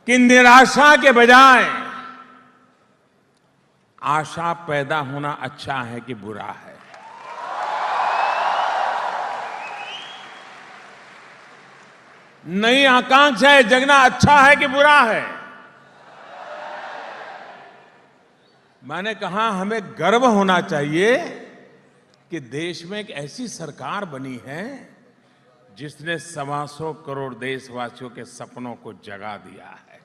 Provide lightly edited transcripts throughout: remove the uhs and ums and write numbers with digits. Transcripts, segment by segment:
कि निराशा के बजाय आशा पैदा होना अच्छा है कि बुरा है। नई आकांक्षाएं जगना अच्छा है कि बुरा है? मैंने कहा हमें गर्व होना चाहिए कि देश में एक ऐसी सरकार बनी है जिसने 125 करोड़ देशवासियों के सपनों को जगा दिया है।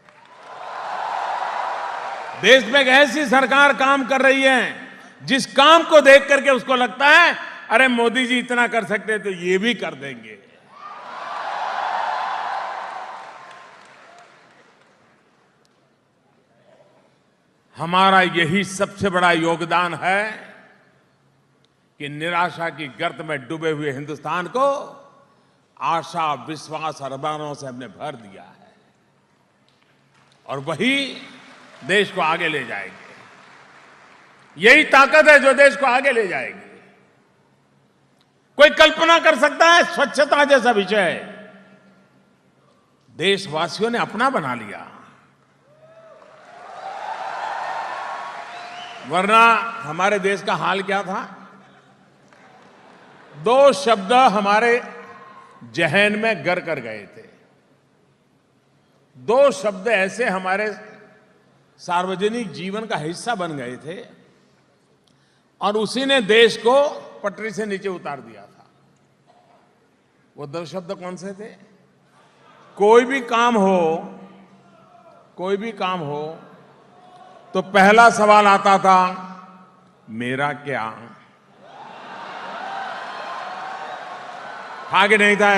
देश में एक ऐसी सरकार काम कर रही है जिस काम को देख करके उसको लगता है अरे मोदी जी इतना कर सकते तो ये भी कर देंगे। हमारा यही सबसे बड़ा योगदान है कि निराशा की गर्त में डूबे हुए हिंदुस्तान को आशा, विश्वास और अरमानों से हमने भर दिया है और वही देश को आगे ले जाएगी। यही ताकत है जो देश को आगे ले जाएगी। कोई कल्पना कर सकता है स्वच्छता जैसा विषय देशवासियों ने अपना बना लिया, वरना हमारे देश का हाल क्या था? 2 शब्द हमारे जहन में गर कर गए थे। 2 शब्द ऐसे हमारे सार्वजनिक जीवन का हिस्सा बन गए थे और उसी ने देश को पटरी से नीचे उतार दिया था। वो 2 शब्द कौन से थे? कोई भी काम हो तो पहला सवाल आता था मेरा क्या? था कि नहीं था?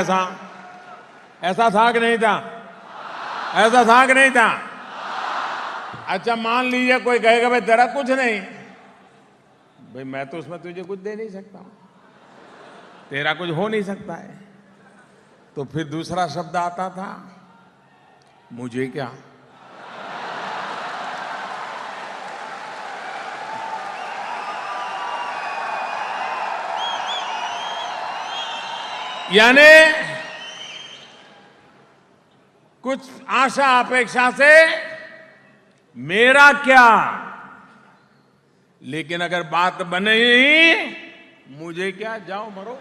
ऐसा था कि नहीं था? ऐसा था कि नहीं था? अच्छा मान लीजिए कोई कहेगा भाई तेरा कुछ नहीं, भाई मैं तो उसमें तुझे कुछ दे नहीं सकता, तेरा कुछ हो नहीं सकता है। तो फिर दूसरा शब्द आता था मुझे क्या? यानी कुछ आशा अपेक्षा से मेरा क्या, लेकिन अगर बात बने ही मुझे क्या, जाओ मरो।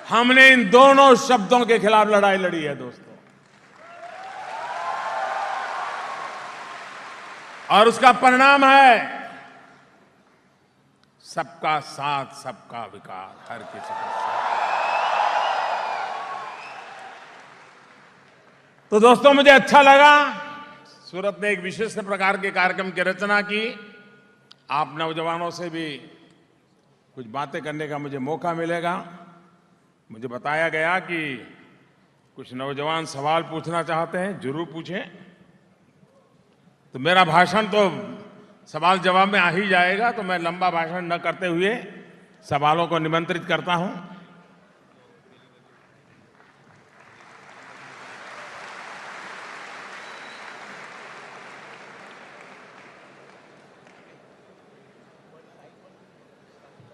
हमने इन दोनों शब्दों के खिलाफ लड़ाई लड़ी है दोस्तों, और उसका परिणाम है सबका साथ, सबका विकास, हर किसी का साथ। तो दोस्तों मुझे अच्छा लगा, सूरत ने एक विशिष्ट प्रकार के कार्यक्रम की रचना की। आप नौजवानों से भी कुछ बातें करने का मुझे मौका मिलेगा। मुझे बताया गया कि कुछ नौजवान सवाल पूछना चाहते हैं, जरूर पूछें। तो मेरा भाषण तो सवाल जवाब में आ ही जाएगा, तो मैं लंबा भाषण न करते हुए सवालों को निमंत्रित करता हूं।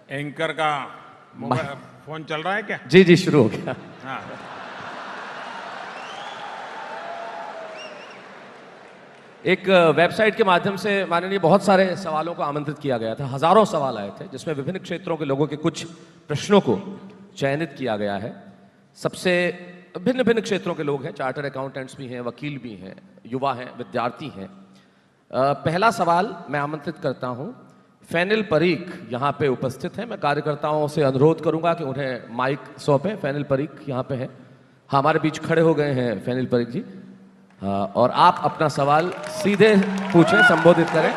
एंकर का फोन चल रहा है क्या? जी जी, शुरू हो गया। हाँ। एक वेबसाइट के माध्यम से माननीय बहुत सारे सवालों को आमंत्रित किया गया था। हजारों सवाल आए थे जिसमें विभिन्न क्षेत्रों के लोगों के कुछ प्रश्नों को चयनित किया गया है। सबसे भिन्न भिन्न क्षेत्रों के लोग हैं, चार्टर्ड अकाउंटेंट्स भी हैं, वकील भी हैं, युवा हैं, विद्यार्थी हैं। पहला सवाल मैं आमंत्रित करता हूं, फैनिल परीख यहाँ पे उपस्थित है। मैं कार्यकर्ताओं से अनुरोध करूंगा कि उन्हें माइक सौंपें। फैनिल परीख यहाँ पे है, हमारे बीच खड़े हो गए हैं फैनिल परीख जी। और आप अपना सवाल सीधे पूछें, संबोधित करें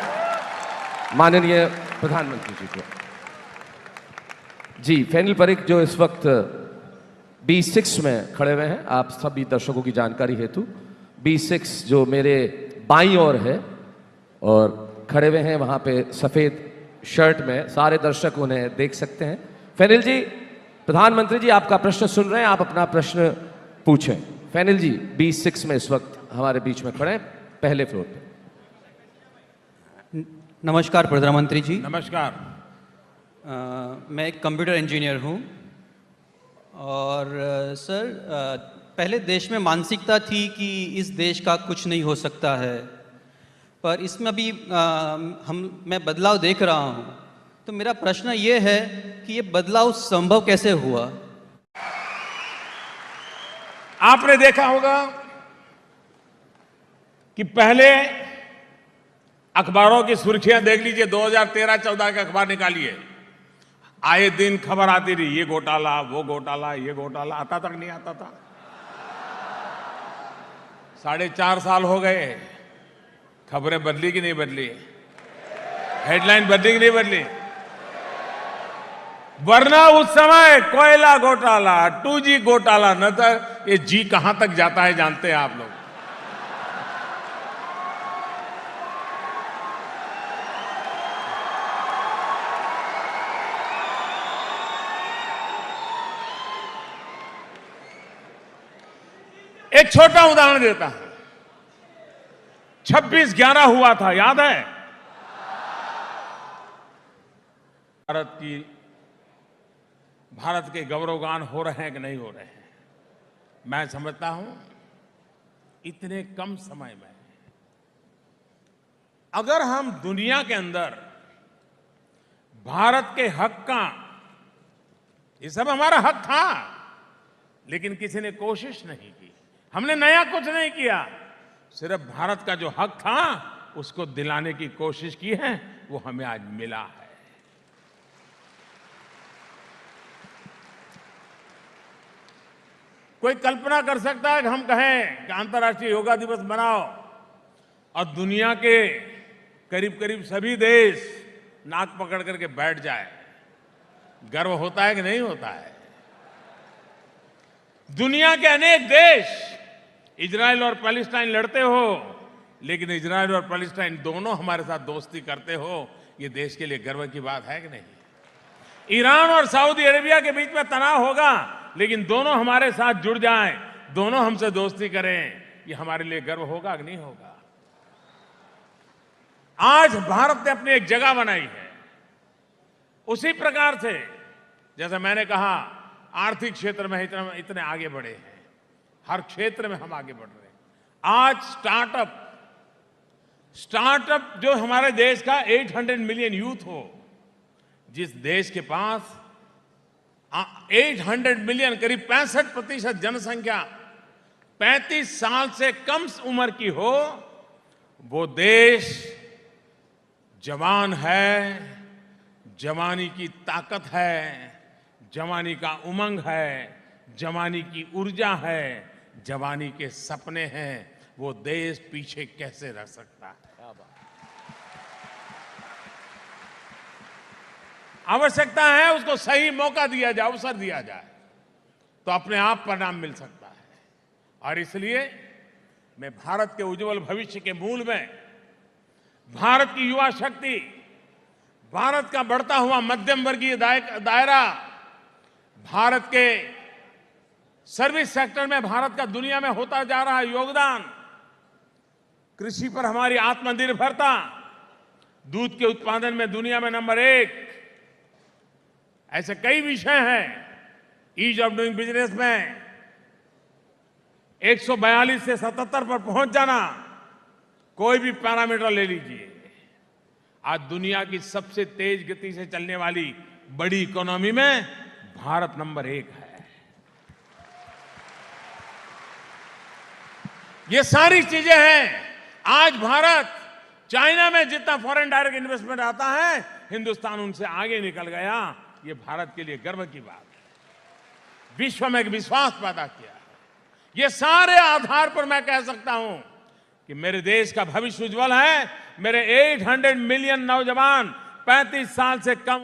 माननीय प्रधानमंत्री जी को। जी, फैनिल परीख जो इस वक्त B6 में खड़े हुए हैं, आप सभी दर्शकों की जानकारी हेतु B6 जो मेरे बाईं ओर है और खड़े हुए हैं वहां पे सफेद शर्ट में, सारे दर्शक उन्हें देख सकते हैं। फैनिल जी, प्रधानमंत्री जी आपका प्रश्न सुन रहे हैं, आप अपना प्रश्न पूछें। फैनिल जी B6 में इस वक्त हमारे बीच में खड़े हैं, पहले फ्लोर पे। नमस्कार प्रधानमंत्री जी। नमस्कार। मैं एक कंप्यूटर इंजीनियर हूँ और सर पहले देश में मानसिकता थी कि इस देश का कुछ नहीं हो सकता है, पर इसमें अभी मैं बदलाव देख रहा हूँ। तो मेरा प्रश्न ये है कि ये बदलाव संभव कैसे हुआ? आपने देखा होगा कि पहले अखबारों की सुर्खियां देख लीजिए, 2013-14 के अखबार निकालिए, आए दिन खबर आती रही, ये घोटाला, वो घोटाला, ये घोटाला, आता तक नहीं आता था। 4.5 साल हो गए, खबरें बदली कि नहीं बदली? हेडलाइन बदली कि नहीं बदली? वरना उस समय कोयला घोटाला, 2G घोटाला, न तो ये जी कहां तक जाता है जानते हैं आप लोग। एक छोटा उदाहरण देता हूं, 26/11 हुआ था, याद है? भारत के गौरवगान हो रहे हैं कि नहीं हो रहे हैं? मैं समझता हूं इतने कम समय में अगर हम दुनिया के अंदर भारत के हक का, ये सब हमारा हक था, लेकिन किसी ने कोशिश नहीं की, हमने नया कुछ नहीं किया, सिर्फ भारत का जो हक था उसको दिलाने की कोशिश की है, वो हमें आज मिला है। कोई कल्पना कर सकता है कि हम कहें कि अंतर्राष्ट्रीय योगा दिवस मनाओ और दुनिया के करीब करीब सभी देश नाक पकड़ करके बैठ जाए? गर्व होता है कि नहीं होता है? दुनिया के अनेक देश, इजराइल और पैलेस्टाइन लड़ते हो, लेकिन इजराइल और पैलेस्टाइन दोनों हमारे साथ दोस्ती करते हो, ये देश के लिए गर्व की बात है कि नहीं? ईरान और सऊदी अरेबिया के बीच में तनाव होगा, लेकिन दोनों हमारे साथ जुड़ जाएं, दोनों हमसे दोस्ती करें, ये हमारे लिए गर्व होगा कि नहीं होगा? आज भारत ने अपनी एक जगह बनाई है। उसी प्रकार से जैसे मैंने कहा, आर्थिक क्षेत्र में इतने आगे बढ़े हैं, हर क्षेत्र में हम आगे बढ़ रहे हैं। आज स्टार्टअप जो हमारे देश का 800 मिलियन यूथ हो, जिस देश के पास 800 मिलियन, करीब 65% जनसंख्या 35 साल से कम उम्र की हो, वो देश जवान है, जवानी की ताकत है, जवानी का उमंग है, जवानी की ऊर्जा है, जवानी के सपने हैं, वो देश पीछे कैसे रह सकता है? आवश्यकता है उसको सही मौका दिया जाए, अवसर दिया जाए, तो अपने आप परिणाम मिल सकता है। और इसलिए मैं भारत के उज्जवल भविष्य के मूल में भारत की युवा शक्ति, भारत का बढ़ता हुआ मध्यम वर्गीय दायरा, भारत के सर्विस सेक्टर में भारत का दुनिया में होता जा रहा योगदान, कृषि पर हमारी आत्मनिर्भरता, दूध के उत्पादन में दुनिया में नंबर 1, ऐसे कई विषय हैं। ईज ऑफ डूइंग बिजनेस में 142 से 77 पर पहुंच जाना, कोई भी पैरामीटर ले लीजिए, आज दुनिया की सबसे तेज गति से चलने वाली बड़ी इकोनॉमी में भारत नंबर 1 है। ये सारी चीजें हैं। आज भारत, चाइना में जितना फॉरेन डायरेक्ट इन्वेस्टमेंट आता है, हिंदुस्तान उनसे आगे निकल गया। ये भारत के लिए गर्व की बात है। विश्व में एक विश्वास पैदा किया है। ये सारे आधार पर मैं कह सकता हूं कि मेरे देश का भविष्य उज्जवल है। मेरे 800 मिलियन नौजवान 35 साल से कम